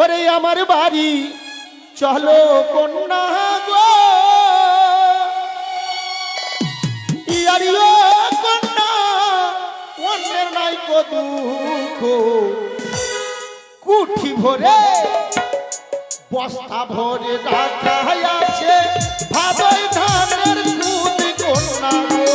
ওরে আমার বাড়ি চলো কন্যা গো, ইয়ারিও কন্যা অন্যের নাই কো দুঃখ, কুঠি ভরে বস্তা ভরে রাখা আছে ভাদই ধানের দুধ কন্যা গো।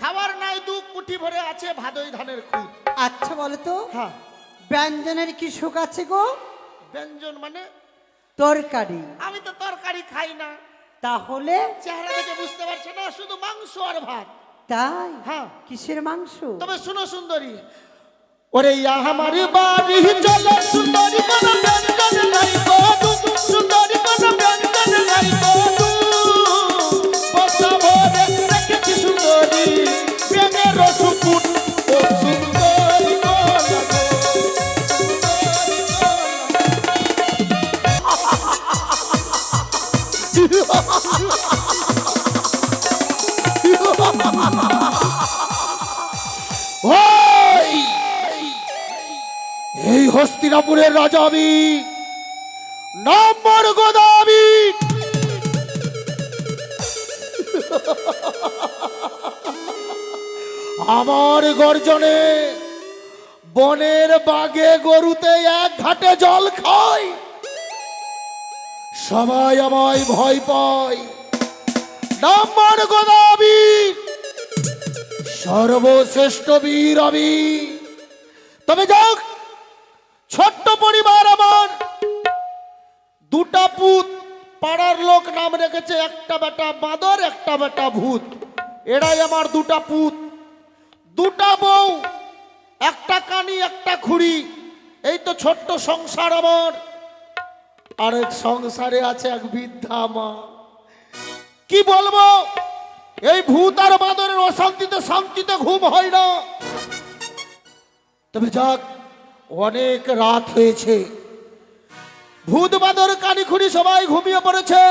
খাবার নাই দু কুঠি ভরে আছে ভাদই ধানের খুদ। আচ্ছা বলো তো, হ্যাঁ ব্যঞ্জনের কি সুখ আছে গো? ব্যঞ্জন মানে তরকারি। আমি তো তরকারি খাই না। তাহলে চেহারা দেখে বুঝতে পারছো না, শুধু মাংস আর ভাত। তাই? হ্যাঁ। কিসের মাংস? তবে শুনো সুন্দরী, ওরে আমার বাড়ি চলো সুন্দরী, কোন ব্যঞ্জন নাই গো সুন্দরী, কোন ব্যঞ্জন নাই গো বস্তা ভরে রেখেছি সুন্দরী, প্রেমের রসপুট ও সুন্দরী গো। এই হস্তিনাপুরের রাজা আমি, নম্বর গোদাবি। আমার গর্জনে বনের বাগে গরুতে এক ঘাটে জল খায়, সবাই আমায় ভয় পায়। নম্বর গোদাবি সর্বশ্রেষ্ঠ বীর আমি। তবে যাক, ছোট্ট পরিবার আমার, দুটা পুত, পাড়ার লোক নাম রেখেছে একটা বেটা বাঁদর একটা বেটা ভূত। এরাই আমার দুটা পুত, দুটা বউ, একটা কানি একটা খুঁড়ি। এই তো ছোট্ট সংসার আমার। আরেক সংসারে আছে এক বৃদ্ধা মা। কি বলবো, এই ভূত আর বাঁদরের অশান্তিতে শান্তিতে ঘুম হয় না। তবে যাক, অনেক রাত হয়েছে, ভূত বাঁদর কানি খুঁড়ি সবাই ঘুমিয়ে পড়েছে।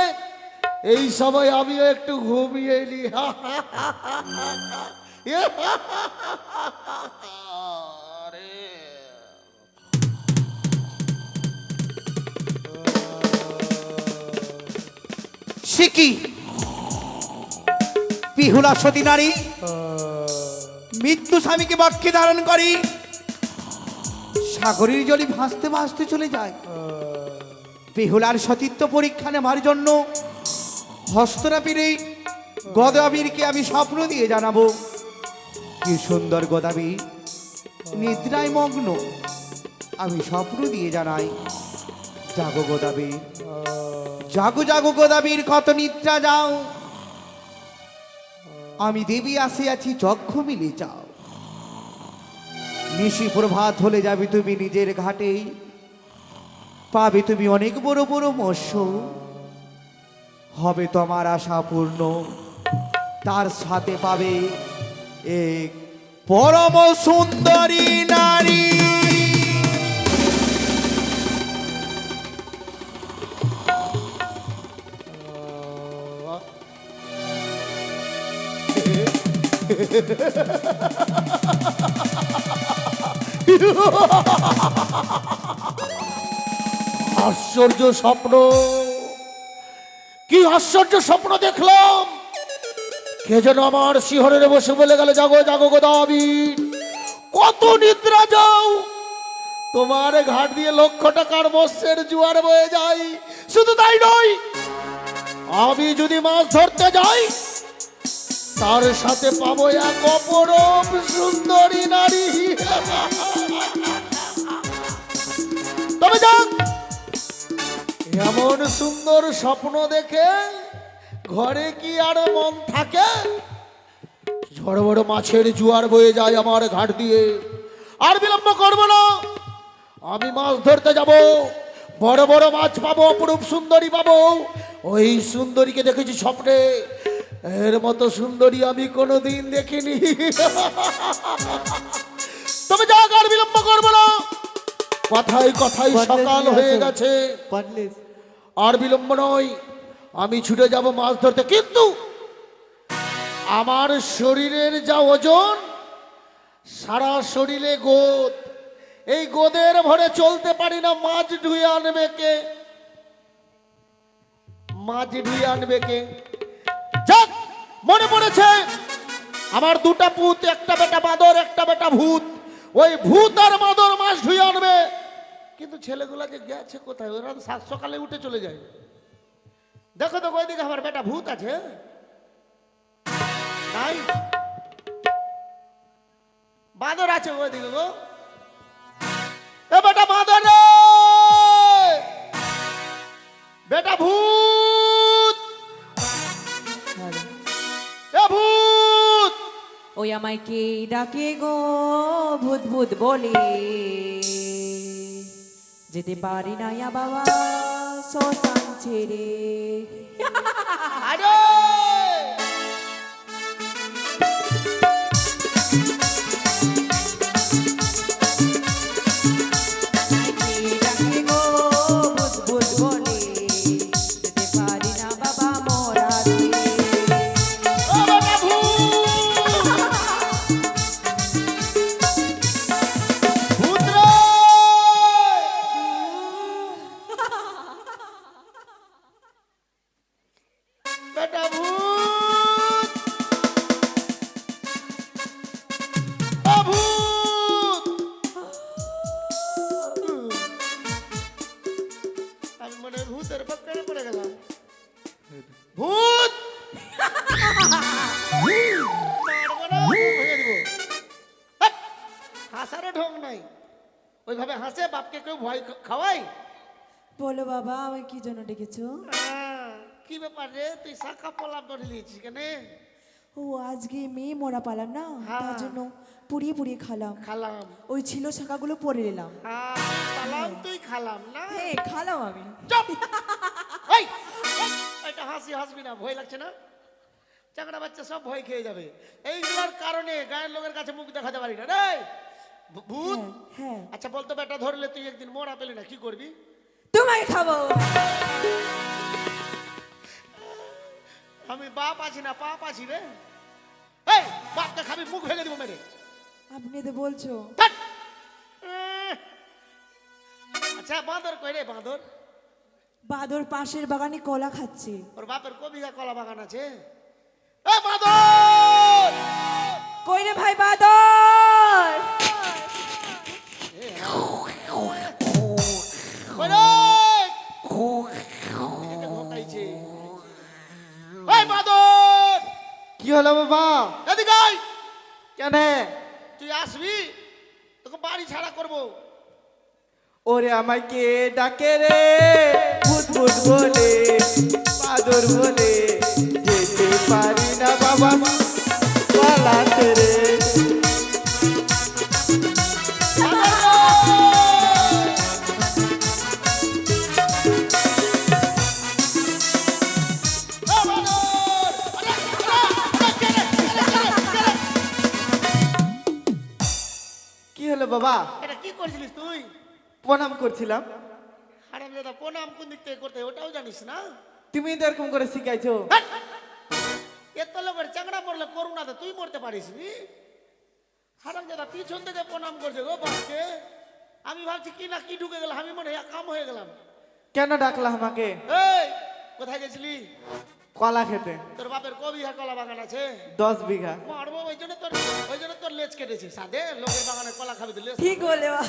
এই সময় আমিও একটু ঘুমিয়ে এলি। সিকি বিহুলা সতী নারী মৃত্যু স্বামীকে বাক্যে ধারণ করি সাগরের জলে ভাসতে ভাসতে চলে যায়। বেহুলার সতীত্ব পরীক্ষা নেওয়ার জন্য হস্তরাপির এই গোদাবীরকে আমি স্বপ্ন দিয়ে জানাবো, কি সুন্দর গোদাবী নিদ্রায় মগ্ন। আমি স্বপ্ন দিয়ে জানাই, জাগো গোদাবী, জাগো জাগো গোদাবীর, কত নিদ্রা যাও। আমি দেবী আসিয়াছি, যজ্ঞ মিলে যাও। নিশি প্রভাত হলে যাবে তুমি নিজের ঘাটেই, পাবে তুমি অনেক বড় বড় মৎস্য, হবে তোমার আশা পূর্ণ। তার সাথে পাবে এক পরম সুন্দরী নারী। আশ্চর্য স্বপ্ন, কি আশ্চর্য স্বপ্ন দেখলাম। কে যেন আমার শিহরে বসে বলে গেল, জাগো জাগো গোদাবী, কত নিদ্রা যাও। তোমার ঘাট দিয়ে লক্ষ টাকার মৎস্যের জোয়ার বয়ে যায়। শুধু তাই নয়, আমি যদি মাছ ধরতে যাই, তার সাথে পাবো এক অপরূপ সুন্দরী নারী। তবে যাক, এমন সুন্দর স্বপ্ন দেখে ঘরে কি আর মন থাকে? বড় বড় মাছের জোয়ার বয়ে যায় আমার ঘাট দিয়ে। আর বিলম্ব করবো না, আমি মাছ ধরতে যাব। বড় বড় মাছ পাবো, অপরূপ সুন্দরী পাবো। ওই সুন্দরীকে দেখেছি স্বপ্নে, এর মতো সুন্দরী আমি কোনোদিন দেখিনি। তবে যাক, আর বিলম্ব করবো না, কথাই কথাই সকাল হয়ে গেছে। আর বিলম্ব নয়, আমি ছুটে যাব মাছ ধরতে। কিন্তু আমার শরীরের যা ওজন, সারা শরীরে গোদ, এই গোদের ভরে চলতে পারি না। মাছ ধুয়ে আনবে কে? মাছ ধুয়ে আনবে কে? যাক, মনে পড়েছে, আমার দুটা পুত, একটা বেটা বাঁদর, একটা বেটা ভূত। ওই ভূত আর বাঁদর মাছ ধুয়ে আনবে। কিন্তু ছেলেগুলা যে গেছে কোথায়? ওরা তো সাত সকালে উঠে চলে যায়। দেখো তো ওইদিকে আমার বেটা ভূত আছে নাই? বাঁদর আছে ওইদিকে গো। এ বেটা বাঁদর রে, বেটা ভূত, এ ভূত। ওই আমায় কে ডাকে গো ভূত ভূত বলে, যেতে পারি না ইয়া বাবা শ্মশান ছেড়ে। আরে কে ডাকে গো ভূত ভূত বলে, যেতে পারি না বাবা মোরা রে। ও বেটা ভূত, ভূত রে, বেটা ভূত, ও ভূত। আমি মনে হয় ভূতের পক্ষে পড়ে গেলাম। ভূত মারবো না, ভেঙে দিব। হাট! হাসারও ঢং নাই। ওইভাবে হাসে বাপকে কেউ ভয় খাওয়াই? বলো বাবা আমায় কি জন্য ডেকেছো? কি ব্যাপার রে, তুই শাখা পলাপ ধরে নিয়েছিস কেন? ও আজকে মেয়ে মরা পালাম না, হ্যাঁ। তার জন্য পুড়িয়ে পুড়িয়ে খালাম। খালাম। ওই ছিল শাখাগুলো পরে নিলাম। পালাম তুই খালাম না? হ্যাঁ খালাম আমি। চুপ! এই, এটা হাসি হাসবি না, ভয় লাগছে না? চাকরা বাচ্চা সব ভয় খেয়ে যাবে। এইগুলোর কারণে গায়ের লোকের কাছে মুখ দেখাতে পারি না রে। ভূত। হ্যাঁ, হ্যাঁ। আচ্ছা বলতো বেটা, ধরলে তুই একদিন মরা পেলি না, কি করবি? তোমায় খাবো। আমি বাপ আছি না পাপ আছি রে? এই বাপকে খাবি, মুখ ভেঙে দিব মেরে। আপনি তো বলছো। ধ্যাৎ! আচ্ছা বাঁদর কই রে বাঁদর? বাদর পাশের বাগানে কলা খাচ্ছে। ওর বাপের কবিঘা কলা বাগান আছে। এ বাঁদর! কই রে ভাই বাদর? কই রে? একে ঢোকাইছে। এই বাঁদর! কি হলো বাবা? এদিকে আয়। কেন? তুই আসবি, তোকে বাড়ি ছাড়া করবো। ওরে আমায় কে ডাকে রে ভূত ভূত বলে, বাদর বলে, যেতে পারি না বাবা পালাতে রে। কি হলো বাবা? এটা কি করেছিলিস তুই? প্রণাম করছিলাম। হারামজাদা, প্রণাম কোন দিক থেকে করতে হয় ওটাও জানিস না? তুমি তো এরকম করে শিখাইছো। হাট! এত লোকের চাংড়া মরলে করুণা তো তুই মরতে পারিস নি? হারামজাদা পিছন থেকে প্রণাম করছে গো বাপকে। আমি ভাবছি কি না কি ঢুকে গেল, আমি মনে হয় কাম হয়ে গেলাম। কেন ডাকলা আমাকে? এই কোথায় গেছিলি? কলা খেতে। তোর বাপের কবিঘা কলা বাগান আছে? 10 বিঘা। মারবো, ওই জন্য তোর লেজ কেটেছে। সাদে লোকের বাগানে কলা খাবি তো লেজ। ঠিক বলে বা।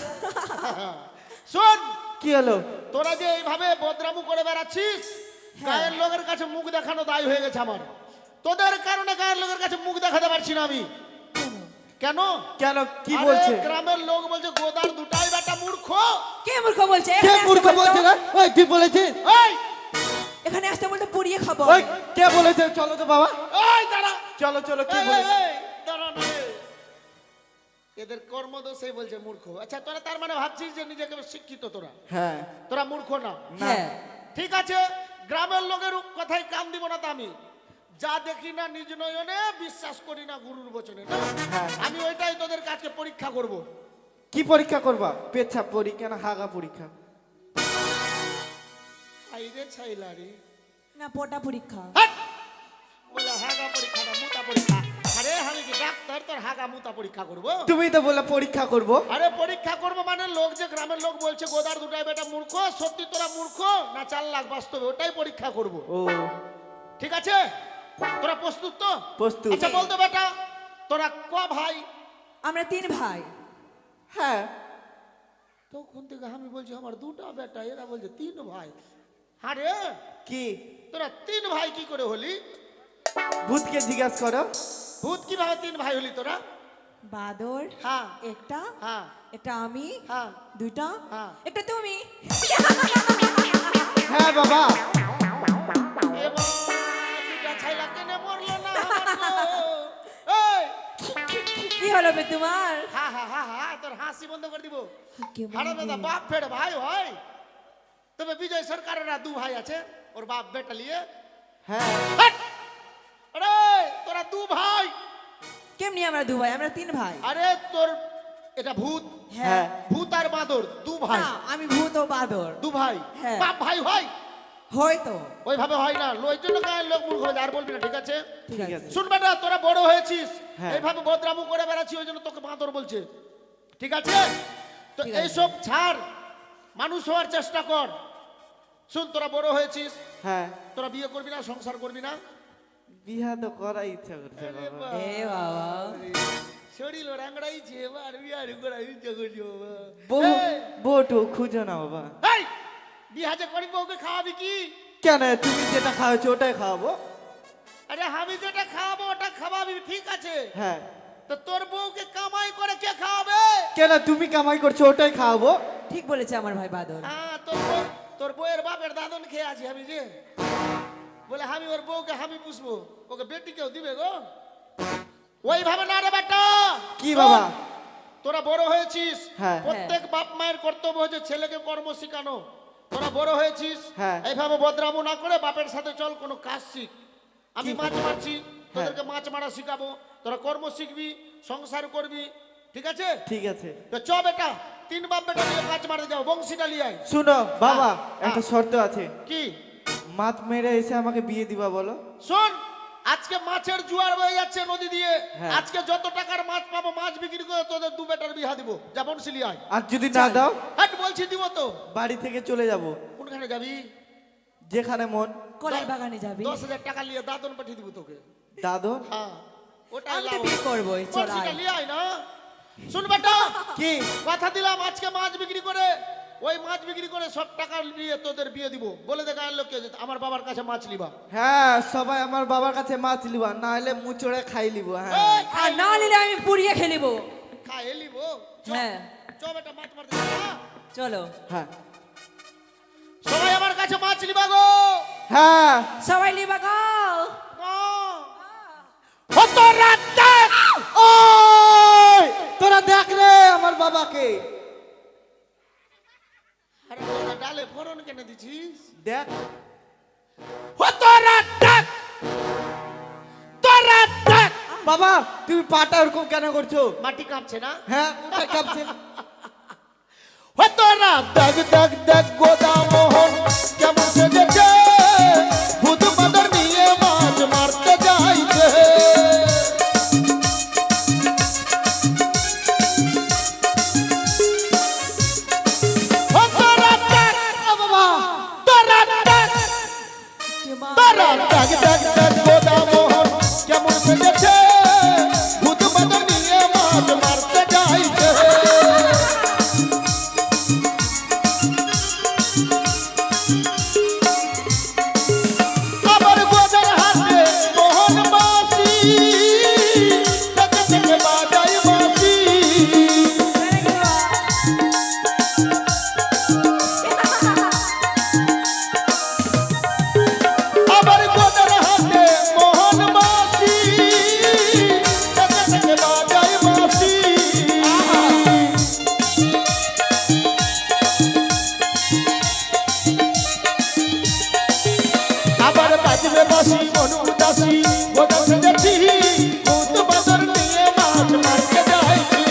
শোন, কি হলো? তোরা যে এইভাবে বদরামু করে বেড়াচ্ছিস, গায়ের লোকের কাছে মুখ দেখানো দায় হয়ে গেছে আমার। তোদের কারণে গায়ের লোকের কাছে মুখ দেখাতে পারছি না আমি। কেন? কেন কি আরে বলছে? গ্রামের লোক বলছে গোদার দুটাই বেটা মূর্খ। কে মূর্খ বলছে? কে এখানে মূর্খ আসতে বলতো? বলছে রে? ওই তুই বলেছিস? এই এখানে আসতে বলতে পুড়িয়ে খাবো। ওই কে বলেছে? চলো তো বাবা, এই দাঁড়া। চলো চলো। কে এই, বলেছে? এই, দাঁড়া না রে। এদের কর্মদোষেই বলছে মূর্খ। আচ্ছা তোরা তার মানে ভাবছিস যে নিজেকে শিক্ষিত? হ্যাঁ। তোরা মূর্খ না? হ্যাঁ। ঠিক আছে, গ্রামের লোকের কথায় কান দিব না। তো আমি যা দেখি না নিজ নয়নে, বিশ্বাস করি না গুরুর বচনে না। হ্যাঁ। আমি ওইটাই তোদের কাছে পরীক্ষা করব। কি পরীক্ষা করবা? পেচ্ছাপ পরীক্ষা না হাগা পরীক্ষা? হাই রে ছাইলারি না পোটা পরীক্ষা। হাট! বলে হাগা পরীক্ষা না মুতা পরীক্ষা। আরে আমি কি ডাক্তার তোর হাগা মুতা পরীক্ষা করব? তুমি তো বলে পরীক্ষা করব। আরে পরীক্ষা করব মানে লোক যে গ্রামের লোক বলছে গোদার দুটাই বেটা মূর্খ, সত্যি তোরা মূর্খ না 4 লাখ বাস্তবে ওটাই পরীক্ষা করব। ও ঠিক আছে, তোরা প্রস্তুত তো? প্রস্তুত। আচ্ছা বলতো বেটা তোরা ক ভাই? আমরা 3 ভাই। হ্যাঁ তখন থেকে আমি বলছি আমার 2টা বেটা, এরা বলছে 3 ভাই। আরে কি তোরা 3 ভাই কি করে হলি? ভূতকে জিজ্ঞাসা করো। ভূত কিভাবে 3 ভাই হলি তোরা? বাদর হ্যাঁ একটা, হ্যাঁ একটা আমি, হ্যাঁ 2টা, হ্যাঁ। একটা তুমি। হ্যাঁ বাবা এবার দুটা ছাইলা কেনে মরলো না আমার গো? এই কি হলো বে তোমার? হা হা হা হা তোর হাসি বন্ধ করে দিব। কেমন হাড়া দাদা রে? বাপ ফের ভাই হয়। তবে বিজয় সরকারের 2 ভাই আছে, ওর বাপ বেটা লিয়ে। হ্যাঁ হাট! আরে তোরা 2 ভাই। কেমনি আমরা 2 ভাই? আমরা 3 ভাই। আরে তোর এটা ভূত, হ্যাঁ ভূত আর বাদর 2 ভাই। না, আমি ভূত ও বাদর। 2 ভাই হ্যাঁ। বাপ ভাই হয়? হয়তো। ওইভাবে হয় না, ওই জন্য গায়ের লোক মূর্খ হয়ে যায়। আর বলবি না, ঠিক আছে? ঠিক আছে। শুন বেটা তোরা বড় হয়েছিস, হ্যাঁ। এইভাবে বদরামু করে বেড়াচ্ছি ওই জন্য তোকে বাঁদর বলছে। ঠিক আছে, তো ঠিক আছে। এইসব ছাড়, মানুষ হওয়ার চেষ্টা কর। শুন তোরা বড় হয়েছিস, হ্যাঁ তোরা বিয়ে করবি না, সংসার করবি না? বিয়া তো করার ইচ্ছা করছে আরে বাবা। বাবা, এ বাবা। শরীর রাংড়াইছে, এবার বিয়ার করার ইচ্ছা করছে বাবা। বউ এই, বউটু খুঁজো না বাবা। এই, বিয়া যে করি বউকে খাওয়াবি কি? কেন তুমি যেটা খাওয়াচ্ছো ওটাই খাওয়াবো। আরে আমি যেটা খাওয়াবো ওটা খাওয়াবি, ঠিক আছে? হ্যাঁ তো তোর বউকে কামাই করে কে খাওয়াবে? কেন তুমি কামাই করছো ওটাই খাওয়াবো। ঠিক বলেছে আমার ভাই বাদর। হ্যাঁ, তোর বউয়ের বাপের দাদন খেয়ে আছি আমি যে। বলে আমি ওর বউকে আমি পুষবো, ওকে বেটি কেউ দিবে গো? ওইভাবে না রে বেটা। কি শোন, বাবা? তোরা বড় হয়েছিস, হ্যাঁ। প্রত্যেক বাপ মায়ের কর্তব্য হচ্ছে ছেলেকে কর্ম শেখানো। তোরা বড় হয়েছিস, হ্যাঁ। এইভাবে বদরামো না করে বাপের সাথে চল, কোনো কাজ শিখ। আমি কি? মাছ মারছি, হ্যাঁ। তোদেরকে মাছ মারা শিখাবো, তোরা কর্ম শিখবি, সংসার করবি, ঠিক আছে? ঠিক আছে তো চ বেটা, 3 বাপ বেটা নিয়ে মাছ মারতে যাও, বংশীটা লিয়ে আয়। শুনো বাবা হ্যাঁ, একটা হ্যাঁ। শর্ত আছে। কি? মাছ মেরে এসে আমাকে বিয়ে দিবা বলো। শোন, আজকে মাছের জোয়ার বয়ে যাচ্ছে নদী দিয়ে, হ্যাঁ। আজকে যত টাকার মাছ পাবো মাছ বিক্রি করে তোদের 2 বেটার বিয়া দিব, যা বংশী আয়। আর যদি না দাও হাট বলছি দিব তো। বাড়ি থেকে চলে যাব কোনখানে যাবি? যেখানে মন। কলাই বাগানে যাবি? 10,000 টাকা নিয়ে দাদন পাঠিয়ে দিব তোকে। দাদন হ্যাঁ, ওটাই আমি তো লাভ। বিয়ে করবোই, চল বংশীটা আয়। নিয়ে আয় না। শুন বেটা, কি কথা দিলাম আজকে মাছ বিক্রি করে, ওই মাছ বিক্রি করে সব টাকা নিয়ে তোদের বিয়ে দিব। বলে দে গায়ের লোককে যে আমার বাবার কাছে মাছ লিবা। হ্যাঁ সবাই আমার বাবার কাছে মাছ লিবা, না হলে মুচড়ে খাই লিব। হ্যাঁ এই, আর না নিলে আমি পুড়িয়ে খেলিব। খাই লিব। হ্যাঁ চ বেটা মাছ মারতে যা, হ্যাঁ? চলো হ্যাঁ সবাই আমার কাছে মাছ লিবা গো। হ্যাঁ সবাই লিবা গো। ওই তোরা দেখ রে আমার বাবাকে আরে দাদা, ডালে ফোড়ন কেন দিছিস? দেখ। বাবা তুমি পাটা ওরকম কেন করছো? মাটি কাঁপছে না? হ্যাঁ ওটা কাঁপছে। তোরা দেখ দেখ দেখ গোদা মোহন কেমন সেজেছে, ভূত বাদর নিয়ে মাছ মারতে যাইছে। তোরা দেখ, ও বাবা, তোরা দেখ, তোরা দেখ দেখ দেখ গোদা মোহন কেমন সেজেছে, ভূত বাদর নিয়ে মাছ মারতে যাইছে। আবার গোদার হাতে মোহন বাসি, থেকে থেকে বাজাই বাসি। আবার গোদার হাতে মোহন বাসি, থেকে থেকে বাজাই বাসি। আবার বাজবে বাসি মন উদাসী, গোদা সেজেছি, ভূত বাদর নিয়ে মাছ মারতে যাইছি।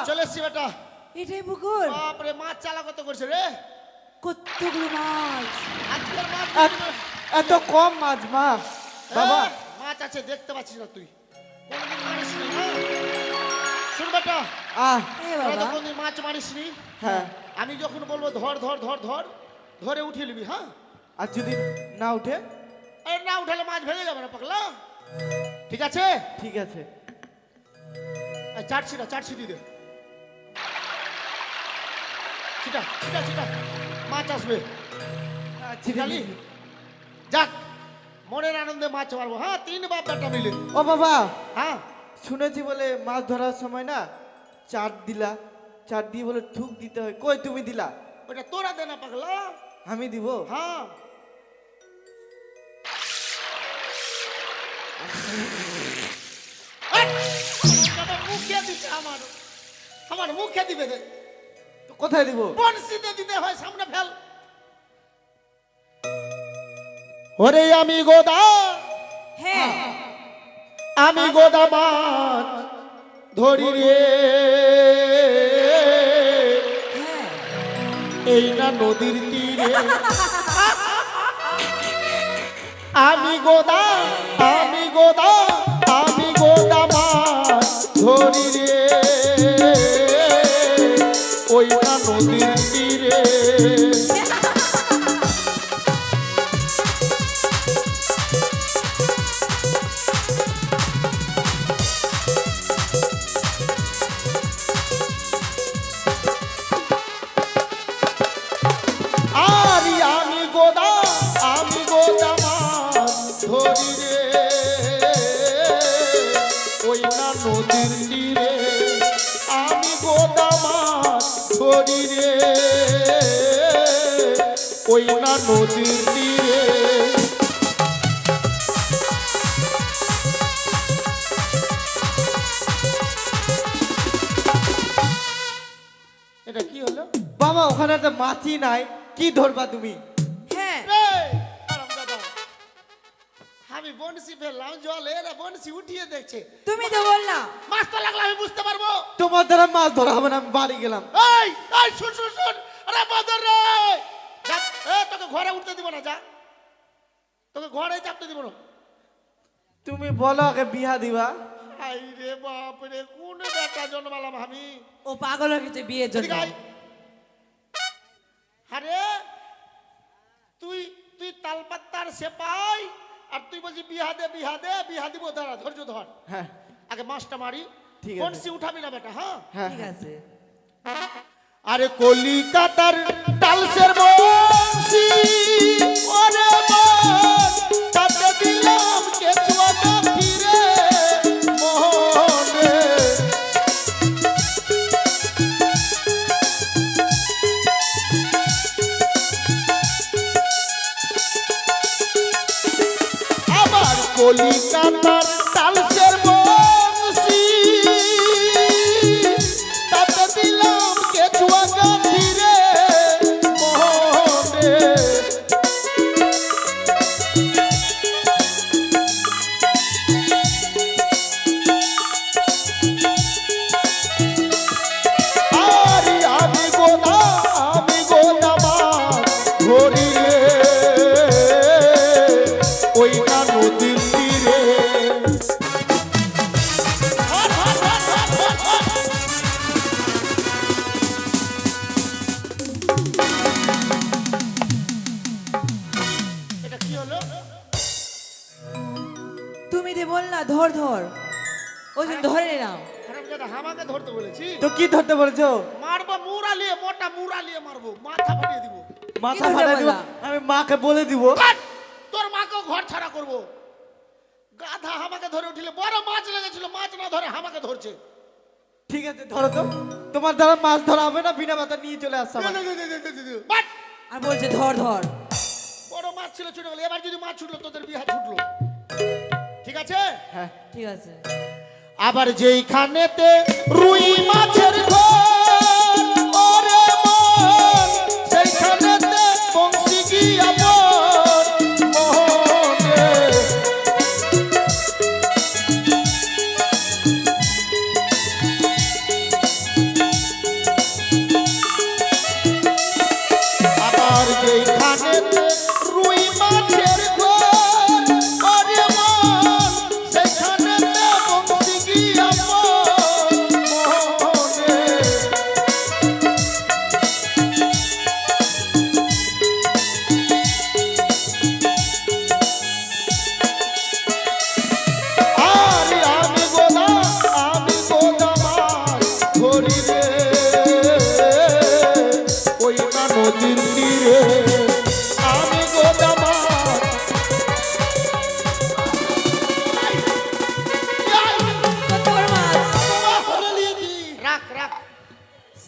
চলে এসছি বেটা। এটাই পুকুর? বাপরে, মাছ চালা কত করছে রে কতগুলো মাছ! আজকের মাছ। এত কম মাছ মা বাবা। মাছ আছে, দেখতে পাচ্ছিস না তুই? কোনদিন মারিসনি না? শুন বেটা, আহ এ তোরা তো বাবা, কোনদিন মাছ মারিসনি। হ্যাঁ, আমি যখন বলবো ধর ধর ধর ধর, ধরে উঠিয়ে নিবি। হ্যাঁ, আর যদি না উঠে? আরে না উঠালে মাছ ভেঙে যাবে না পাগলা। ঠিক আছে? ঠিক আছে। চাটছি না, চাটছি দিদে। ছিটা ছিটা ছিটা, মাছ আসবে। ছিটালি যাক, মনের আনন্দে মাছ মারবো। হ্যাঁ, 3 বাপ বেটা মিলে। ও বাবা, হ্যাঁ, শুনেছি বলে মাছ ধরার সময় না চার দিলা, চার দিয়ে বলে ঠুক দিতে হয়। কই তুমি দিলা? ওটা তোরা দে না পাগলা। আমি দিব? হ্যাঁ, মুখে দিতে আমার, আমার মুখে দিবে দে। তো কোথায় দিব? বনসিতে দিতে হয়, সামনে ফেল। ওরে আমি গোদা, হ্যাঁ আমি গোদা মাছ ধরি রে, হ্যাঁ, এই না নদীর তীরে। আমি গোদা, আমি গোদা, আমি গোদা মাছ ধরি রে, ওই না নদীর তীরে। আরে আমি গোদা, আমি গোদা মাছ ধরি রে, ওই না নদীর তীরে। আমি গোদা মাছ ধরি রে, ওই না নদীর তীরে। এটা কি হলো? বাবা ওখানে তো মাছই নাই, কি ধরবা তুমি? হ্যাঁ, আমি বনশি ফেললাম জলে, এরা বনশি উঠিয়ে দেখছে। তুমি তো বললা। মাছ তো লাগলে আমি বুঝতে পারবো। তোমার দ্বারা মাছ ধরা হবে না, আমি বাড়ি গেলাম। এই এই শুন শুন শুন, আরে বদর রে, যা, তোকে ঘরে উঠতে দিব না, যা, তোকে ঘরে চাপতে দিব না। তুমি বলো আগে বিয়া দিবা। আই রে বাপ রে, কোন বেটা জন্মালাম আমি। ও পাগল হয়ে গেছে বিয়ের জন্য। এদিকে আয়। আরে তুই তুই তালপাত্তার সেপাই, আর তুই বলছিস বিহা দে বিহা দে। বিহা দিব, দাঁড়া, ধৈর্য ধর। হ্যাঁ আগে মাছটা মারি। ঠিক আছে। বনশি উঠাবি না বেটা। হ্যাঁ, হ্যাঁ ঠিক আছে। আরে কলিকাতার টালসের বংশী, ওরে মন তাতে দিলাম কেচুয়া কাঠি রে মোহনে। আবার কলিকাতার টালসের বংশী, তাতে দিলাম কেচুয়া কাঠি রে মোহনে। আরে আমি গোদা, আমি গোদা মাছ ধরি রে, ওই না নদীর তীরে। ধর, ধর, ধর, ধর, ধর, ধর। এটা কি হলো? তুমি যে বললা ধর ধর, ওই জন্য ধরে নিলাম। হারামজাদা, হামাকে ধরতে বলেছি। তো কি ধরতে বলছো? মারবো মুরালিয়ে, মোটা মুরালিয়ে মারবো, মাথা ফাটিয়ে দিব। মাথা ধরতে ফাটাই দিব? বললা? আমি মাকে বলে দিব। কাট! তোর মাকেও ঘর ছাড়া করবো। গাধা হামাকে ধরে উঠিলে, বড় মাছ লেগেছিল, মাছ না ধরে হামাকে ধরছে। ঠিক আছে ধরো তো, তোমার দ্বারা মাছ ধরা হবে না, বিনা মাথা নিয়ে চলে আসছে আমার। বাট! আর বলছে ধর ধর। বড় মাছ ছিল, ছুটে গেল। এবার যদি মাছ ছুটলো, তোদের বিহা ছুটলো। ঠিক আছে? হ্যাঁ ঠিক আছে। আবার যেইখানেতে রুই মাছের ঘর, ওরে মন, সেইখানেতে বংশী গিয়া মোহনে।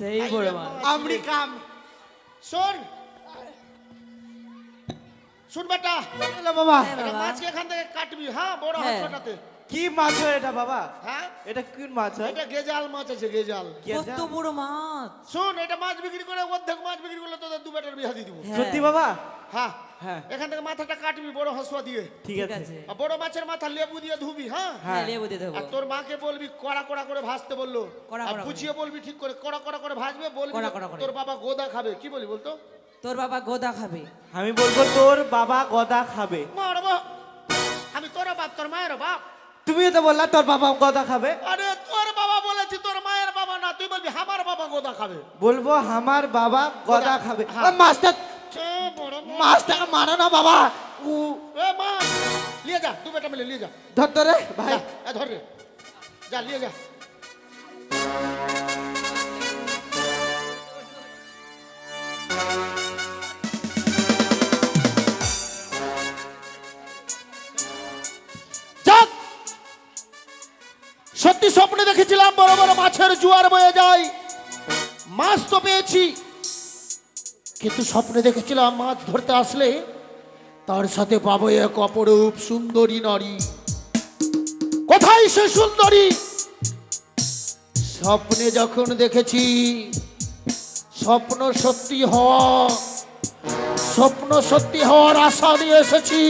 সেই বড় মাছ আমেরিকাম শোন শুন বেটা, হ্যালো বাবা এটা মাছকে এখান থেকে কাটবি, হ্যাঁ, বড় হ্যাঁ। হাঁসটাতে। কি মাছ হয় এটা বাবা? হ্যাঁ, এটা কি মাছ হয়? এটা গেজাল মাছ আছে, গেজাল। কত বড় মাছ। শোন, এটা মাছ বিক্রি করে অর্ধেক মাছ বিক্রি করলে তোদের দু বেটার বিয়া দিয়ে দিব। হ্যাঁ, সত্যি বাবা? হ্যাঁ, হ্যাঁ এখান থেকে মাথাটা কাটবি বড় হাঁসুয়া দিয়ে, ঠিক ঠিক আছে আছে। আর বড় মাছের মাথা লেবু দিয়ে ধুবি, হ্যাঁ। হ্যাঁ, লেবু দিয়ে দেবো। আর তোর মাকে বলবি কড়া কড়া করে ভাজতে বললো, কড়া আর কড়া বুঝিয়ে বলবি ঠিক করে কড়া কড়া করে ভাজবে, বলবি কড়া কড়া করে। তোর বাবা গোদা খাবে। কি বলি বলতো? তোর বাবা গোদা খাবে। আমি বলবো তোর বাবা গদা খাবে। মারবো আমি, তোর বাপ তোর মায়ের বাপ। তুমিও তো বললা তোর বাবা গদা খাবে। আরে তোর বাবা বলেছি, তোর মায়ের বাবা না, তুই বলবি আমার বাবা গোদা খাবে। বলবো আমার বাবা গদা খাবে। হ্যাঁ। আরে মাছটা বড় মাছটাকে মারো না বাবা। উ এ মা, লিয়ে যা, দু বেটা মিলে লিয়ে যা। ধর ধরে ভাই। যা, এ ধর রে, যা লিয়ে যা। যাক, সত্যি স্বপ্নে দেখেছিলাম বড় বড় মাছের জোয়ার বয়ে যায়, মাছ তো পেয়েছি, কিন্তু স্বপ্নে দেখেছিলাম মাছ ধরতে আসলে তার সাথে পাবো এক অপরূপ সুন্দরী নারী। কোথায় সে সুন্দরী? স্বপ্নে যখন দেখেছি, স্বপ্ন সত্যি হওয়া, স্বপ্ন সত্যি হওয়ার আশা নিয়ে এসেছি।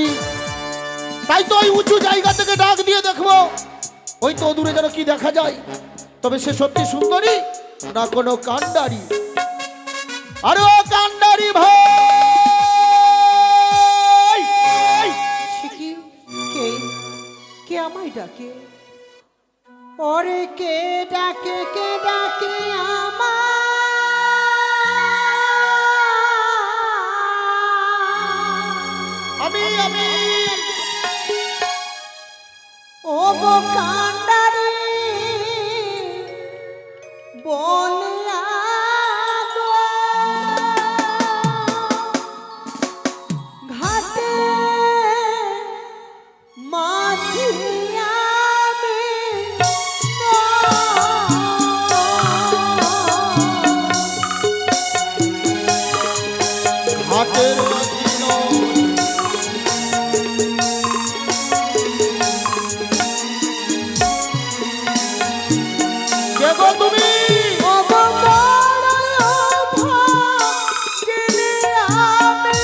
তাই তো ওই উঁচু জায়গা থেকে ডাক দিয়ে দেখবো, ওই তো দূরে যেন কি দেখা যায়, তবে সে সত্যি সুন্দরী না কোনো কাণ্ডারি। আরে ও কাণ্ডারি ভাই, সে কি? কে? কে আমায় ডাকে? ওরে কে ডাকে, কে ডাকে আমি ও গো কান্ডারি বলিয়া গো ঘাটে মাঝি আমি হাটের মাঝি নয়, কে গো তুমি? ও গো বড় ভাগিনী আমি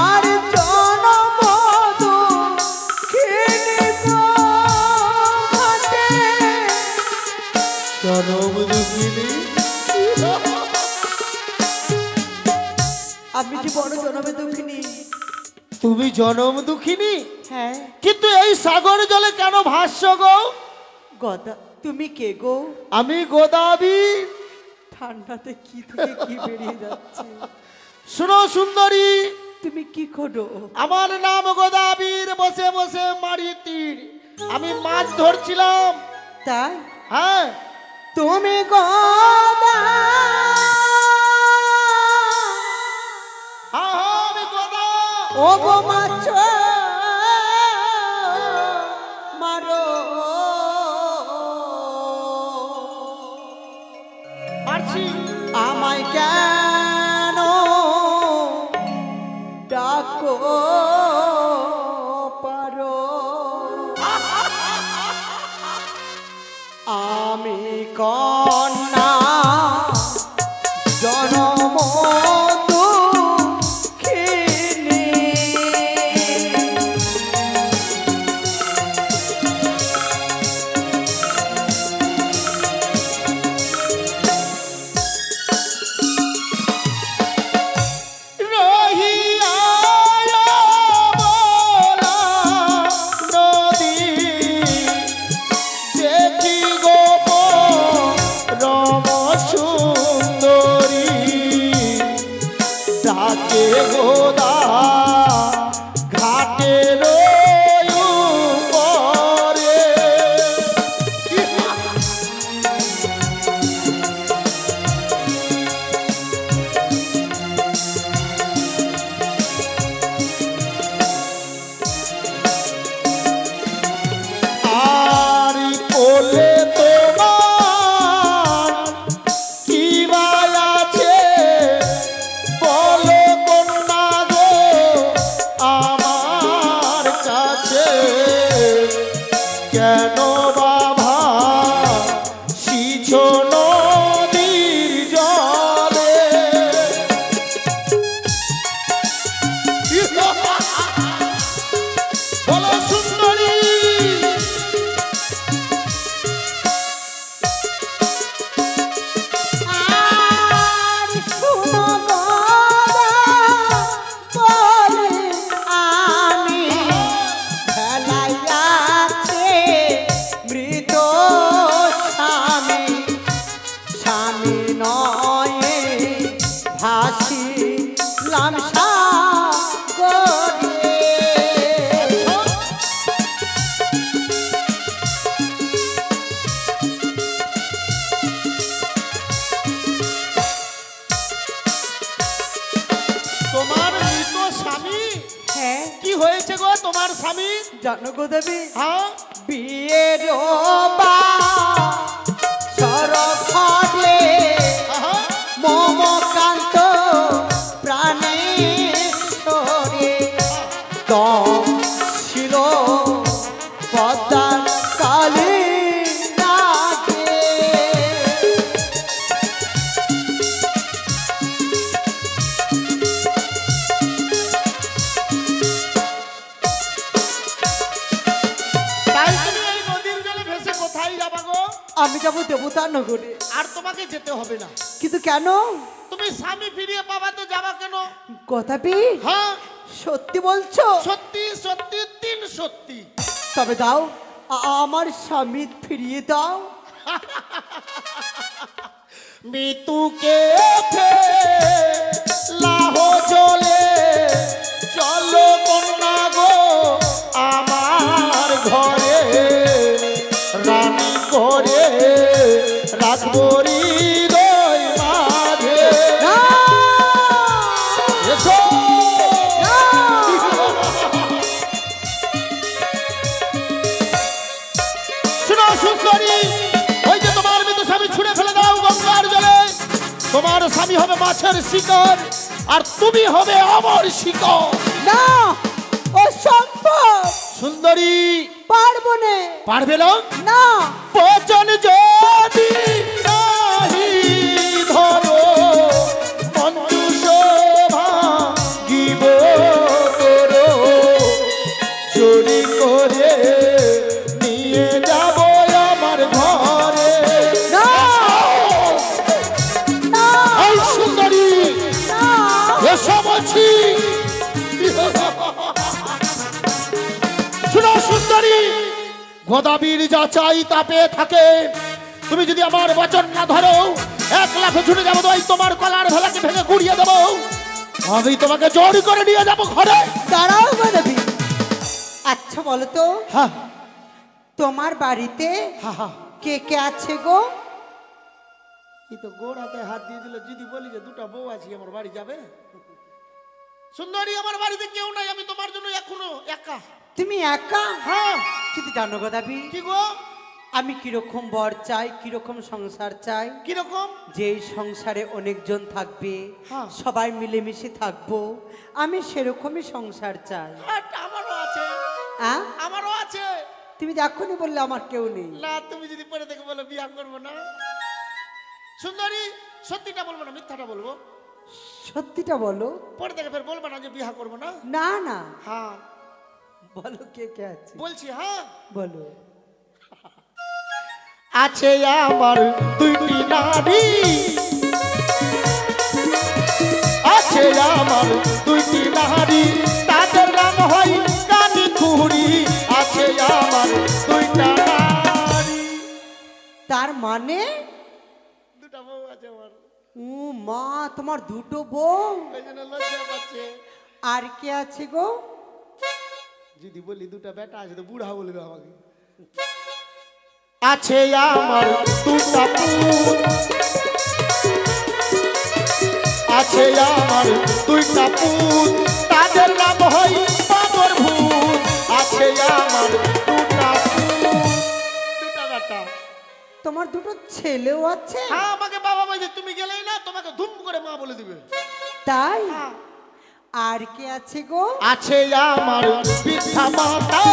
আর জনম দুঃখিনী গো ঘাটে। জনম দুঃখিনী। আমি যে বড় জনমে দুঃখিনী। তুমি জনম দুঃখিনী, হ্যাঁ কিন্তু এই সাগর জলে কেন ভাসছ গো? গদা, তুমি কে গো? আমি গোদাবি। ঠান্ডাতে কি থেকে কি বেরিয়ে যাচ্ছে। শুনো সুন্দরী, তুমি কি খোঁজো? আমার নাম গোদাবীর, বসে বসে মারি তীর। আমি মাছ ধরছিলাম। তাই হ্যাঁ, তুমি গদা হ্যাঁ হ্যাঁ, আমি গোদা। ও গো মাছ মারো মারছি। আমায় কেন ডাকো পারো? আমি কন্যা জনম দুঃখিনী। কেন বাবা শিছ নদীর জলে বলো সুন্দরী আর শুনো গদা বলে আমি ভেলাইয়াছে মৃত স্বামী স্বামী নয়ে ভাসিলাম সাগরে। তোমার মৃত স্বামী হ্যাঁ কি হয়েছে গো তোমার স্বামী? জানো গো দেবী, হ্যাঁ বিয়ের সরফলে আহা, মমকান্ত প্রাণেশ্বরে দম ছিল পদ্মার কালী নাগে। তাই তুমি এই নদীর জলে ভেসে কোথায় যাবা গো? আমি যাবো দেবতা নগরে। আর তোমাকে যেতে হবে না। কিন্তু কেন? তুমি স্বামী ফিরিয়ে পাবা তো যাবা কেন? কথাটি হ্যাঁ সত্যি বলছো? সত্যি সত্যি তিন সত্যি। তবে দাও, আমার স্বামী ফিরিয়ে দাও। মৃত্যুকে লাহ জলে চলো কন্যা গো আমার ঘরে রানী করে রাখবো হৃদয় মাঝে। না! এসো শুনো সুন্দরী, ওই যে তোমার মৃত স্বামী ছুঁড়ে ফেলে দাও গঙ্গার জলে। তোমার স্বামী হবে মাছের শিকার আর তুমি হবে আমার শিকার। না! অসম্ভব! সুন্দরী পারবো না। পারবে না? না! বচন যদি নাহি ধরো মঞ্জু শোভা গিব তোরো চুরি করে নিয়ে যাব আমার ঘরে। না! না! এই সুন্দরী না! এসো বলছি। শুনো সুন্দরী, গোদাবীর যা চাই তা পেয়ে থাকে। তুমি যদি আমার বচন না ধরো, এক লাফে ছুটে যাবো তো এই তোমার কলার ভেলাকে ভেঙে গুড়িয়ে দেবো। আমি তোমাকে জোর করে নিয়ে যাবো ঘরে। দাঁড়াও গো দেবী। আচ্ছা বলো তো, হ্যাঁ তোমার বাড়িতে হ্যাঁ হ্যাঁ, কে কে আছে গো? এই তো গোড়াতে হাত দিয়ে দিল। যদি বলি যে দুটো বউ আছে আমার বাড়ি যাবে? সুন্দরী আমার বাড়িতে কেউ নাই, আমি তোমার জন্য এখনো একা। তুমি একা? হ্যাঁ কিন্তু জানো গো দেবী, কি গো? আমি কিরকম বর চাই, কিরকম সংসার চাই। কিরকম? যে এই সংসারে অনেকজন থাকবে, হ্যাঁ। সবাই মিলেমিশে থাকবো, আমি সেরকমই সংসার চাই। আমারও আছে, হ্যাঁ? আমারও আছে। তুমি তো এখনই বললে আমার কেউ নেই। না তুমি যদি পরে থেকে বলো বিয়ে করবো না। সুন্দরী সত্যিটা বলবো না মিথ্যাটা বলবো? সত্যিটা বলো। পরে থেকে ফের বলবো না যে বিয়ে করবো না। না না, হ্যাঁ বলো কে কে আছে। বলছি। হ্যাঁ বলো। আছে আমার দুইটি নারী, আছে আমার দুইটি নারী, তাদের নাম হয় কানি খুড়ি। আছে আমার দুইটা নারী। তার মানে দুটা বউ আছে আমার, ও মা, তোমার দুটো বউ? ওই জন্য লজ্জা পাচ্ছে। আর কে আছে গো? যদি বলি দুটা বেটা আছে তো বুড়া বলবে আমাকে। আছে আমার দুটা পুত, আছে আমার দুইটা পুত, তাদের নাম হয় বাবর ভূত। আছে আমার দুটা পুত, দুটা বেটা। তোমার দুটো ছেলেও আছে? হ্যাঁ আমাকে বাবা বলছে, তুমি গেলেই না তোমাকে ধুম করে মা বলে দিবে। তাই? হ্যাঁ। আর কে আছে গো? আছে আমার পিতা মাতা,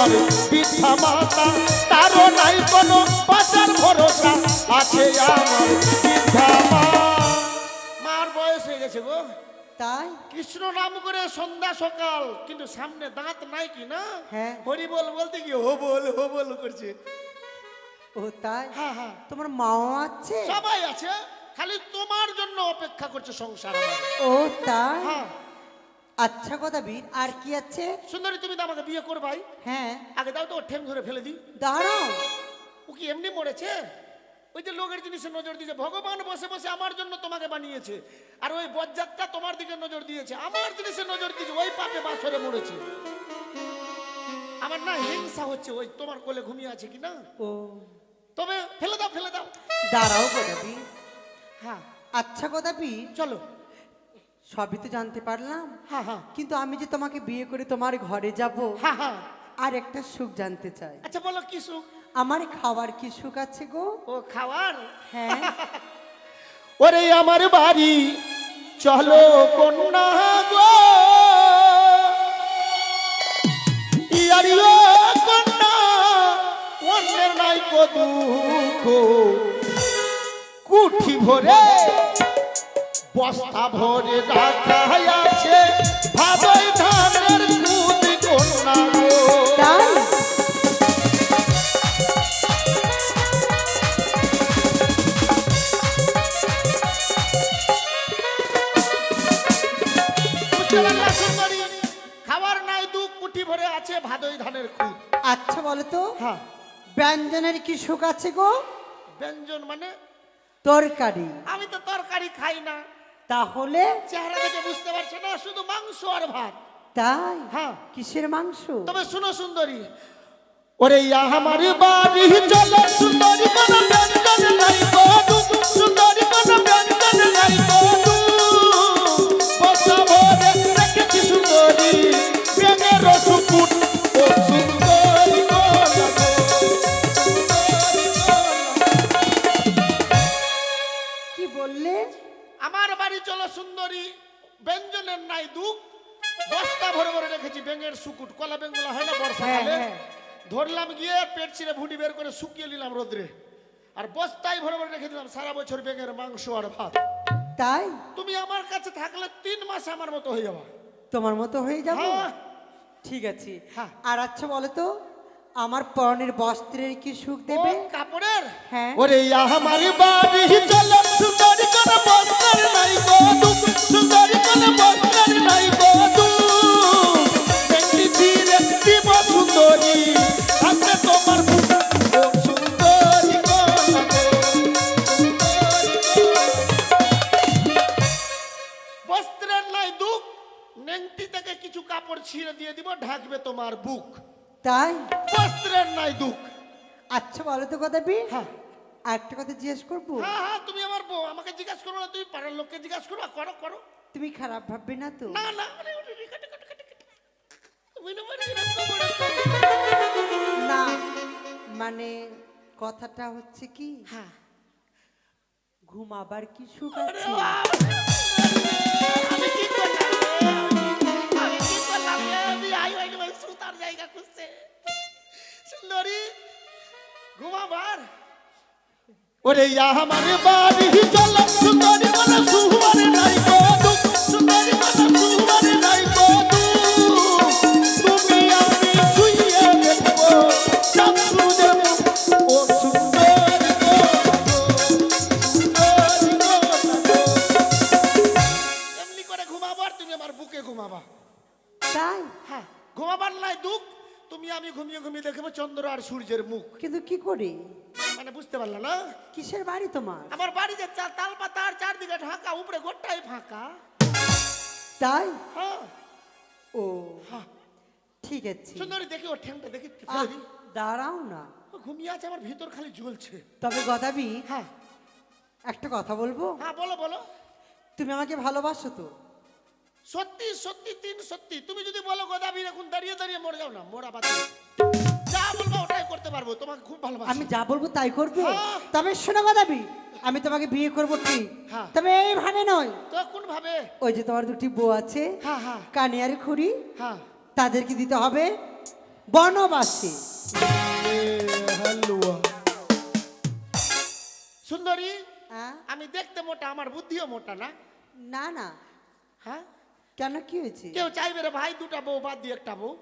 আমার বৃদ্ধা মাতা, তারও নাই কোনো বাঁচার ভরসা, আছে আমার বৃদ্ধা মা। মার বয়স হয়ে গেছে গো, তাই কৃষ্ণ নাম করে সন্ধ্যা সকাল, কিন্তু সামনে দাঁত নাই কি না? হ্যাঁ। হরি বল বলতে কি হো বল করছে। ও তাই হ্যাঁ হ্যাঁ, তোমার মাও আছে? সবাই আছে, খালি তোমার জন্য অপেক্ষা করছে সংসার আমার। ও তাই হ্যাঁ আচ্ছা কথা বীর, আর কি আছে? সুন্দরী, তুমি তো আমাকে বিয়ে করবাই, হ্যাঁ আগে দাও তো ওর ঠ্যাং ধরে ফেলে দিই। দাঁড়াও, ও কি এমনি মরেছে? ওই যে লোকের জিনিসে নজর দিয়েছে, ভগবান বসে বসে আমার জন্য তোমাকে বানিয়েছে, আর ওই বজ্জাতটা তোমার দিকে নজর দিয়েছে, আমার জিনিসে নজর দিয়েছে, ওই পাপে বাসরে মরেছে। আমার না হিংসা হচ্ছে, ওই তোমার কোলে ঘুমিয়ে আছে কি না? ও তবে ফেলে দাও ফেলে দাও। দাঁড়াও কথা বীর। হ্যাঁ আচ্ছা কথা বীর, চলো। সবই তো জানতে পারলাম, হ্যাঁ হ্যাঁ কিন্তু আমি যে তোমাকে বিয়ে করে তোমার ঘরে যাব, হ্যাঁ হ্যাঁ, আর একটা সুখ জানতে চাই। আচ্ছা বলো কি সুখ? আমার খাবার কি সুখ আছে গো? ও খাওয়ার? হ্যাঁ ওরে আমার বাড়ি চলো কন্যা গো, ইয়ারিও কন্যা, অন্যের নাই কো দুঃখ, কুঠি ভরে বস্তা ভরে রাখা আছে, ভাদই ধানের কুদ কন্যা গো। তাই বুঝতে পারলা সুন্দরী? খাবার নাই দুঃখ, কুঠি ভরে আছে ভাদই ধানের খুদ। আচ্ছা বলো তো, হ্যাঁ, ব্যঞ্জনের কি সুখ আছে গো? ব্যঞ্জন মানে? তরকারি। আমি তো তরকারি খাই না, তাহলে চেহারা দেখে বুঝতে পারছো না, শুধু মাংস আর ভাত। তাই হ্যাঁ, কিসের মাংস? তবে শুনো সুন্দরী, ওরে আমার বাড়ি চলো সুন্দরী, কোন ব্যঞ্জন নাই গো দুঃখ, সুন্দরী কোন ব্যঞ্জন নাই গো দুঃখ, বস্তা ভরে রেখেছি সুন্দরী, বেঙের রসুকুট, ও সুন্দরী গো লাগো, সুন্দরী গো লাগো। কি বললে? আমার বাড়ি চলো সুন্দরী, ব্যঞ্জনের নাই দুঃখ, বস্তা ভরে ভরে রেখেছি বেঙের সুকুট, কলা বেঙ্গলা হয় না বর্ষাকালে, হ্যাঁ। ধরলাম গিয়ে পেট ছিঁড়ে ভুঁটি বের করে শুকিয়ে নিলাম রোদ্রে, আর বস্তায় ভরে ভরে রেখে দিলাম সারা বছর বেঙের মাংস আর ভাত। তাই তুমি আমার কাছে থাকলে 3 মাস আমার মতো হয়ে যাবা। তোমার মতো হয়ে যাব? হ্যাঁ। ঠিক আছে। হ্যাঁ। আর আচ্ছা বলো তো, আমার পরনের বস্ত্রের কি সুখ ও দেবে? কাপড়ের? হ্যাঁ। ওরে আমার বাড়ি চলো সুন্দরী, কোন বস্ত্র নাই গো দুঃখ, সুন্দরী কোন বস্ত্র নাই গো দুঃখ, বেঙ্গি ছিঁড়ে দিব সুন্দরী, হাতে তোমার বুক, ও সুন্দরী গো লাগো, সুন্দরী গো। বস্ত্রের নাই দুঃখ, নেংটি থেকে কিছু কাপড় ছিঁড়ে দিয়ে দিব, ঢাকবে তোমার বুক। তাই বস্ত্রের নাই দুঃখ। আচ্ছা বলো তো কথা বি, হ্যাঁ একটা কথা জিজ্ঞেস করবো? হ্যাঁ হ্যাঁ, তুমি আমার বউ, আমাকে জিজ্ঞাসা করো না, তুমি পাড়ার লোককে জিজ্ঞাসা করো, করো করো। তুমি খারাপ ভাববে না তো? না না, না মানে কথাটা হচ্ছে কি, হ্যাঁ, ঘুমাবার কি সুখ আছে? আমি কি করলাম রে? আমি কি করলাম রে? বিয়ে হয়ে গেল, সুতার জায়গা খুঁজছে সুন্দরী, ঘুমাবার। ওরে আমার বাড়ি চলো সুন্দরী, কোন সুহার নাই গো দুঃখ, সুন্দরী কোন সুহার নাই গো দুঃখ, তুমি আমি শুইয়ে দেখবো সব সুজে মুখ, ও সুন্দরী গো লাগো, সুন্দরী গো লাগো। এমনি করে ঘুমাবার, তুমি আমার বুকে ঘুমাবা। তাই হ্যাঁ, ঘুমাবার নাই দুঃখ, তুমি আমি ঘুমিয়ে ঘুমিয়ে দেখবো চন্দ্র আর সূর্যের মুখ। কিন্তু কি করে? মানে বুঝতে পারলা না? কিসের বাড়ি তোমার? আমার বাড়ি যে তাল পাতার চারদিকে ঢাকা, উপরে গোটাই ফাঁকা। তাই হ্যাঁ ও হ্যাঁ, ঠিক আছে। সুন্দরী দেখি ওর ঠ্যাংটা দেখি, আহ, দাঁড়াও না, ও ঘুমিয়ে আছে, আমার ভিতর খালি জ্বলছে। তবে গদাবি হ্যাঁ একটা কথা বলবো? হ্যাঁ, বলো বলো। তুমি আমাকে ভালোবাসো তো? সত্যি সত্যি 3 সত্যি। তুমি যদি বলো গোদাবি এখন দাঁড়িয়ে দাঁড়িয়ে মরে যাও না, মোরা বাতি যা বলবো ওটাই করতে পারবো, তোমাকে খুব ভালোবাসি। আমি যা বলবো তাই করবে? হ্যাঁ। তবে শোনো গদাবি, আমি তোমাকে বিয়ে করবো ঠিক, হ্যাঁ। তবে এইভাবে নয়। তো কোন ভাবে? ওই যে তোমার দুটি বউ আছে, হ্যাঁ হ্যাঁ কানিয়ার খুড়ি, হ্যাঁ, তাদেরকে দিতে হবে বনবাসে। হালুয়া। সুন্দরী, হ্যাঁ? আমি দেখতে মোটা, আমার বুদ্ধিও মোটা না? না না, হ্যাঁ, কেন কি হয়েছে? কেউ চাইবে রে ভাই দুটা বউ বাদ দিয়ে একটা বউ?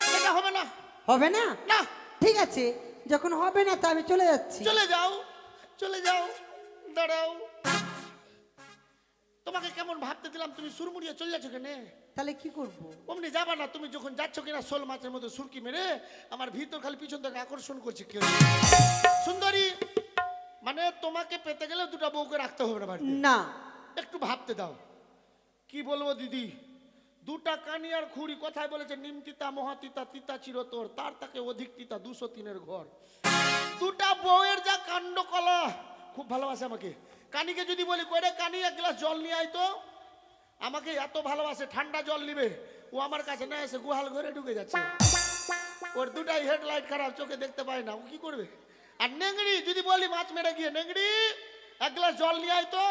এটা হবে না। হবে না? না, ঠিক আছে, যখন হবে না তা আমি চলে যাচ্ছি। চলে যাও, চলে যাও, দাঁড়াও। তোমাকে কেমন ভাবতে দিলাম, তুমি সুরমুড়িয়ে চলে যাচ্ছ কেন? তাহলে কি করব? অমনি যাবা না, তুমি যখন যাচ্ছ কিনা শোল মাছের মতো সুরকি মেরে আমার ভিতর খালি পিছন থেকে আকর্ষণ করছে কেউ। সুন্দরী, মানে তোমাকে পেতে গেলে দুটা বউকে রাখতে হবে না বাড়িতে? না। একটু ভাবতে দাও। কি বলবো দিদি, দুটা কানি আর খুঁড়ি, কথায় বলেছে নিমতিতা মহাতিতা তিতা চিরতর, তার তাকে অধিক তিতা 203-এর ঘর। দুটা বউয়ের যা কাণ্ড কলা, খুব ভালোবাসে আমাকে। কানিকে যদি বলি কইরে কানি এক গ্লাস জল নিয়ে আয় তো, আমাকে এত ভালোবাসে, ঠান্ডা জল নিবে ও আমার কাছে না এসে গুহাল ঘরে ঢুকে যাচ্ছে। ওর দুটাই হেডলাইট খারাপ, চোখে দেখতে পায় না, ও কি করবে? আর নেংড়ি যদি বলি মাছ মেরে গিয়ে, নেংড়ি এক গ্লাস জল নিয়ে আয় তো,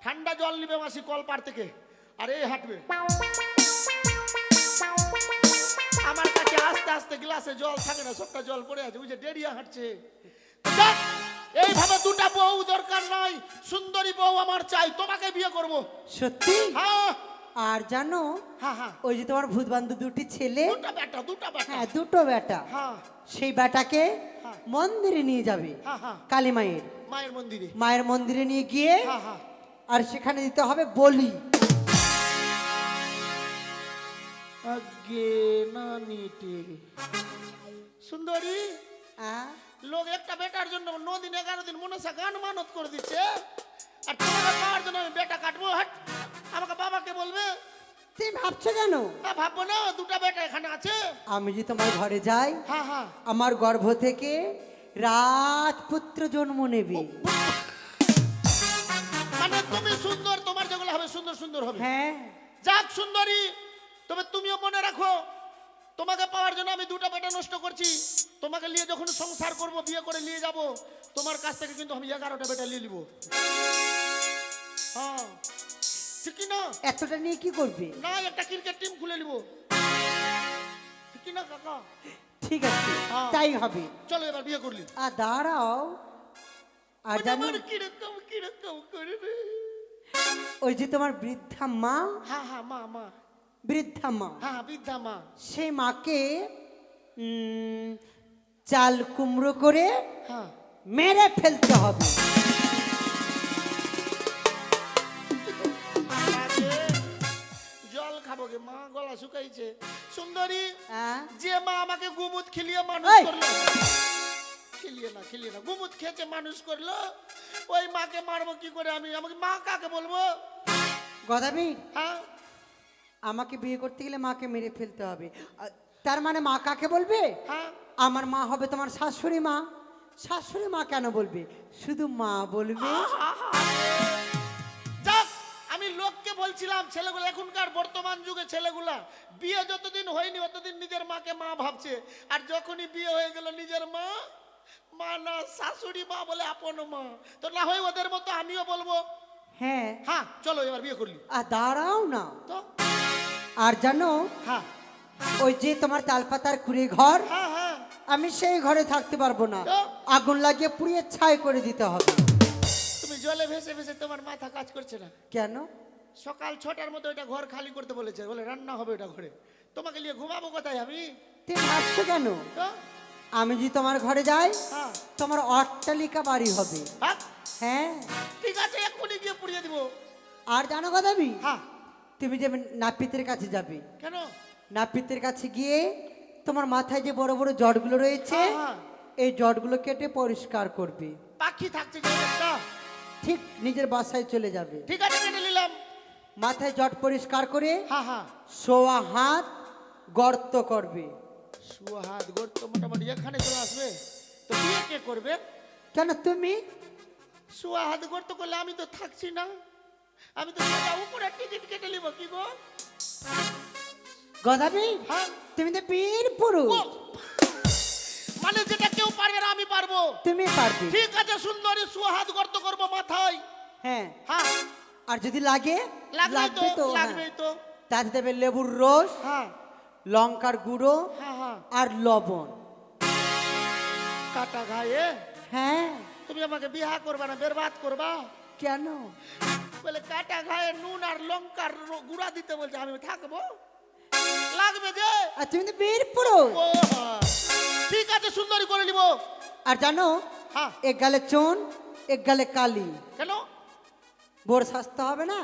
ঠান্ডা জল নিবে মাসি কলপার থেকে, আর এই হাঁটবে আমার কাছে। আস্তে আস্তে গ্লাসে জল থাকে না, সবটা জল পড়ে আছে, ওই যে ডেরিয়া হাঁটছে। দেখ, এইভাবে দুটা বউ দরকার নাই, সুন্দরী বউ আমার চাই, তোমাকে বিয়ে করব। সত্যি? হ্যাঁ আর জানো, হ্যাঁ হ্যাঁ, ওই যে তোমার ভূত বান্ধব দুটি ছেলে, দুটা বেটা, দুটা বেটা। হ্যাঁ দুটো বেটা, হ্যাঁ সেই বেটাকে হ্যাঁ। মন্দিরে নিয়ে যাবে, হ্যাঁ হ্যাঁ, কালী মায়ের মায়ের মন্দিরে। মায়ের মন্দিরে নিয়ে গিয়ে হ্যাঁ হ্যাঁ, আর সেখানে দিতে হবে বলি। আগে না নিতে। সুন্দরী, আহ, লোক একটা বেটার জন্য 9 দিন 11 দিন মনসা গান মানত করে দিচ্ছে, আর তোমাকে পাওয়ার জন্য আমি বেটা কাটবো? হাট, আমাকে বাবাকে বলবে। তুমি ভাবছো কেন? ভাববো না, দুটা বেটা এখানে আছে। আমি যে তোমার ঘরে যাই, হ্যাঁ হ্যাঁ, আমার গর্ভ থেকে রাজপুত্র জন্ম নেবে। মানে তুমি সুন্দর, তোমার যেগুলো হবে সুন্দর সুন্দর হবে। হ্যাঁ, যাক সুন্দরী, তবে তুমিও মনে রাখো, তোমাকে পাওয়ার জন্য আমি দুটা বেটা নষ্ট করছি। তোমাকে নিয়ে যখন সংসার করব, বিয়ে করে নিয়ে যাব, তোমার কাছ থেকে কিন্তু আমি 11টা বেটা নিয়ে নিব। হ্যাঁ, ঠিক না? এতটা নিয়ে কি করবে? না, একটা ক্রিকেট টিম খুলে নিব, ঠিক না কাকা? ঠিক আছে, হ্যাঁ। তাই হবে। চলো এবার বিয়ে করলি। আর দাঁড়াও, আর জানো আমার কিরকম করবে? ওই যে তোমার বৃদ্ধা মা, হ্যাঁ হ্যাঁ, মা মা, বৃদ্ধা মা, হ্যাঁ বৃদ্ধা মা। সেই মাকে চাল কুমড়ো করে হ্যাঁ, মেরে ফেলতে হবে। জল খাবো গে মা, গলা শুকাইছে। সুন্দরী, হ্যাঁ? যে মা আমাকে গুমুত খেলিয়ে মানুষ এই! করলো, খেলিয়ে না, গুমুত খেয়েছে মানুষ করলো, ওই মাকে মারবো কি করে আমি? আমাকে মা কাকে বলবো? গদাবীর, হ্যাঁ, আমাকে বিয়ে করতে গেলে মাকে মেরে ফেলতে হবে। তার মানে মা কাকে বলবে? হ্যাঁ, আমার মা হবে তোমার শাশুড়ি মা। শাশুড়ি মা কেন বলবে? শুধু মা বলবে। যাক, আমি লোককে বলছিলাম, ছেলেগুলো এখনকার বর্তমান যুগে ছেলেগুলা বিয়ে যতদিন হয়নি অতদিন নিজের মাকে মা ভাবছে, আর যখনই বিয়ে হয়ে গেল নিজের মা মা না, শাশুড়ি মা বলে আপন মা। তো না হয় ওদের মতো আমিও বলবো। হ্যাঁ, হ্যাঁ, চলো এবার বিয়ে করলি আর দাঁড়াও না, তো। আর জানো, হ্যাঁ ওই যে তোমার তালপাতার কুড়ে ঘর, হ্যাঁ হ্যাঁ, আমি সেই ঘরে থাকতে পারবো না, তো? আগুন লাগিয়ে পুড়িয়ে ছাই করে দিতে হবে। তুমি জলে ভেসে ভেসে তোমার মাথা কাজ করছে না? কেন? সকাল 6টার মধ্যে ওটা ঘর খালি করতে বলেছে, বলে রান্না হবে ওটা ঘরে, তোমাকে নিয়ে ঘুমাবো কোথায় আমি? তুমি ভাবছো কেন? তো আমি যদি তোমার ঘরে যাই, হ্যাঁ তোমার অট্টালিকা বাড়ি হবে। হ্যাঁ, হ্যাঁ, ঠিক আছে, এক্ষুনি গিয়ে পুড়িয়ে দিব। আর জানো গদাবি, হ্যাঁ, তুমি যে নাপিতের কাছে যাবে, কেন? নাপিতের কাছে গিয়ে তোমার মাথায় যে বড় বড় জটগুলো রয়েছে, হ্যাঁ, হ্যাঁ। এই জটগুলো কেটে পরিষ্কার করবে। পাখি থাকছে যে একটা, ঠিক নিজের বাসায় চলে যাবে। ঠিক আছে, কেটে নিলাম। মাথায় জট পরিষ্কার করে হ্যাঁ হ্যাঁ, সোয়া হাত গর্ত করবে। সুহাত গর্ত মোটামুটি এখানে চলে আসবে। তো বিয়ে কে করবে? কেন তুমি? সুহাত গর্ত করলে আমি তো থাকছি না, আমি তো সোজা উপরে টিকিট কেটে নিব। কি গো? গদাবি, হ্যাঁ, তুমি তো বীর পুরুষ, ও, মানে যেটা কেউ পারবে না আমি পারবো। তুমি পারবে। ঠিক আছে সুন্দরী, সুহাত গর্ত করব মাথায়। হ্যাঁ, হ্যাঁ, আর যদি লাগে, লাগবে তো, হ্যাঁ। লাগবেই তো। তাতে দেবে লেবুর রস, হ্যাঁ লঙ্কার গুঁড়ো, হ্যাঁ হ্যাঁ, আর লবণ। কাটা ঘায়ে হ্যাঁ, তুমি আমাকে বিহা করবা না বেরবাদ করবা? কেন? বলে কাটা ঘায়ে নুন আর লঙ্কার গুঁড়া দিতে বলছে, আমি থাকবো? লাগবে যে। আর তুমি তো বীর পুরুষ। ও হ্যাঁ। ঠিক আছে, সুন্দরী করে নিব। আর জানো, হ্যাঁ। এক গালে চুন, এক গালে কালি। কেন? বোর সাজতে হবে না?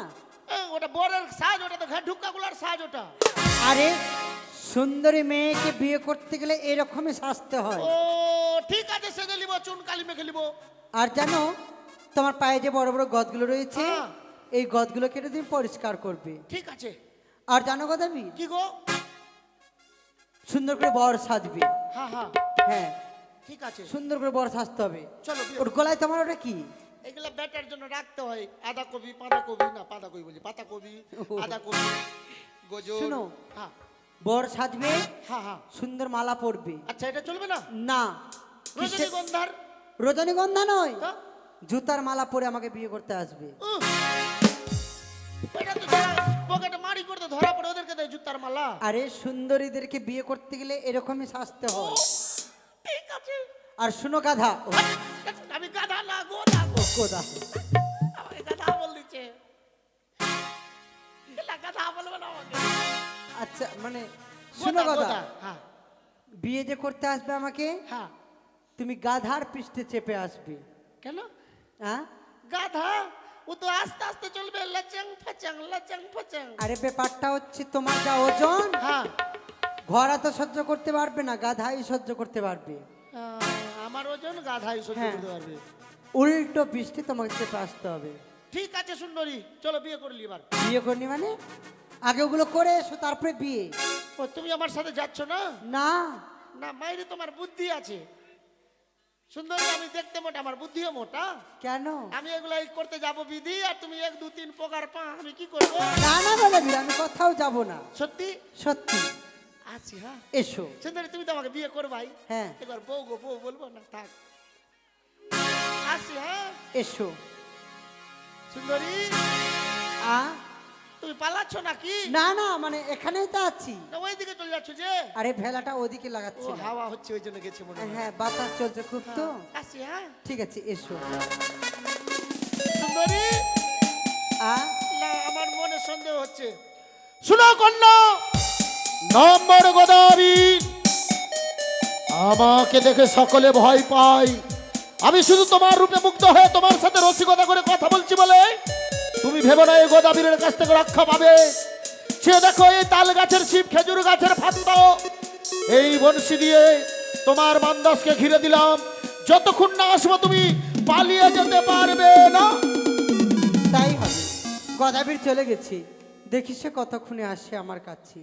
ওটা বরের সাজ, ওটা তো ঘাট ঢুক্কা গুলার সাজ ওটা। আরে সুন্দরী মেয়েকে বিয়ে করতে গেলে এরকমই সাজতে হয়। ও ঠিক আছে, সেজে নিব, চুন কালি মেখে নিব। আর জানো, তোমার পায়ে যে বড় বড় গদগুলো রয়েছে, হ্যাঁ। এই গদগুলো কেটে তুমি পরিষ্কার করবে। ঠিক আছে। আর জানো গদাবি, কি গো? সুন্দর করে বর সাজবে। হ্যাঁ হ্যাঁ হ্যাঁ, ঠিক আছে, সুন্দর করে বর সাজতে হবে। চলো বিয়ে। ওর গলায় তোমার ওটা কি? এগুলা ব্যাটার জন্য রাখতে হয়, আদা কবি, পাতা কবি, না পাতা কবি বলি, পাতা কবি, আদা কবি, গজর। শোনো। হ্যাঁ বর সাজবে, হ্যাঁ হ্যাঁ। সুন্দর মালা পরবে। আচ্ছা, এটা চলবে না? না, রজনীগন্ধার রজনীগন্ধা নয়, তা? জুতার মালা পরে আমাকে বিয়ে করতে আসবে। উহ, এটা তো যারা পকেটে মারি করতে ধরা পড়ে ওদেরকে দেয় জুতার মালা। আরে সুন্দরীদেরকে বিয়ে করতে গেলে এরকমই সাজতে হয়। ঠিক আছে। আর শুনো গাধা, ও, আমি গাধা না, গোধা গো। গোদা, আমাকে গাধা বল দিচ্ছে। এলা গাধা বলবে না আমাকে। আচ্ছা মানে শুনো গোধা, গাধা, গোধা। হ্যাঁ বিয়ে যে করতে আসবে আমাকে, হ্যাঁ। তুমি গাধার পৃষ্ঠে চেপে আসবে। কেন? হ্যাঁ, গাধা ও তো আস্তে আস্তে চলবে, লচং ফচং লচং ফচং। আরে ব্যাপারটা হচ্ছে তোমার যা ওজন, হ্যাঁ। ঘোড়া তো সহ্য করতে পারবে না, গাধাই সহ্য করতে পারবে। আমার ওজন গাধাই সহ্য হ্যাঁ। করতে পারবে। উল্টো পৃষ্ঠে তোমাকে চেপে আসতে হবে। ঠিক আছে সুন্দরী, চলো বিয়ে করলি এবার। বিয়ে করনি মানে? আগে ওগুলো করে এসো, তারপরে বিয়ে। ও তুমি আমার সাথে যাচ্ছ না? না, না মাইরে, তোমার বুদ্ধি আছে সুন্দরী, আমি দেখতে মোটা, আমার বুদ্ধিও মোটা। কেন? আমি এগুলো করতে যাব বিধি, আর তুমি 1 2 3 প্রকার পা, আমি কি করবো? না না বলে আমি কোথাও যাব না, সত্যি? সত্যি। আছি। হ্যাঁ এসো। সুন্দরী, তুমি তো আমাকে বিয়ে করবাই। হ্যাঁ, এবার বউ গো বউ বলবো না, থাক। আসি। হ্যাঁ এসো। সুন্দরী, আ তুমি পালাচ্ছ নাকি? না না, মানে এখানেই তো আছি। না ওইদিকে চলে যাচ্ছ যে? আরে ভেলাটা ওদিকে ও লাগাচ্ছি না। হাওয়া হচ্ছে ওই জন্য গেছে মনে হয়। হ্যাঁ, বাতাস চলছে খুব তো। আসি। হ্যাঁ ঠিক আছে, এসো। সুন্দরী, আ না আমার মনে সন্দেহ হচ্ছে। শুনো কন্যা, নম্বর গোদাবরী, আমাকে দেখে সকলে ভয় পায়। আমি শুধু তোমার রূপে মুগ্ধ হয়ে তোমার সাথে রসিকতা করে কথা বলছি বলে তুমি ভেবো না এই গোদাবরীর কাছ থেকে রক্ষা পাবে। সে দেখো, এই তাল গাছের শিব, খেজুর গাছের ফান্দা, এই বনশি দিয়ে তোমার মান্দাসকে ঘিরে দিলাম। যতক্ষণ না আসবো তুমি পালিয়ে যেতে পারবে না। তাই হবে। গদাবীর চলে গেছি, দেখি সে কতক্ষণে আসে আমার কাছে।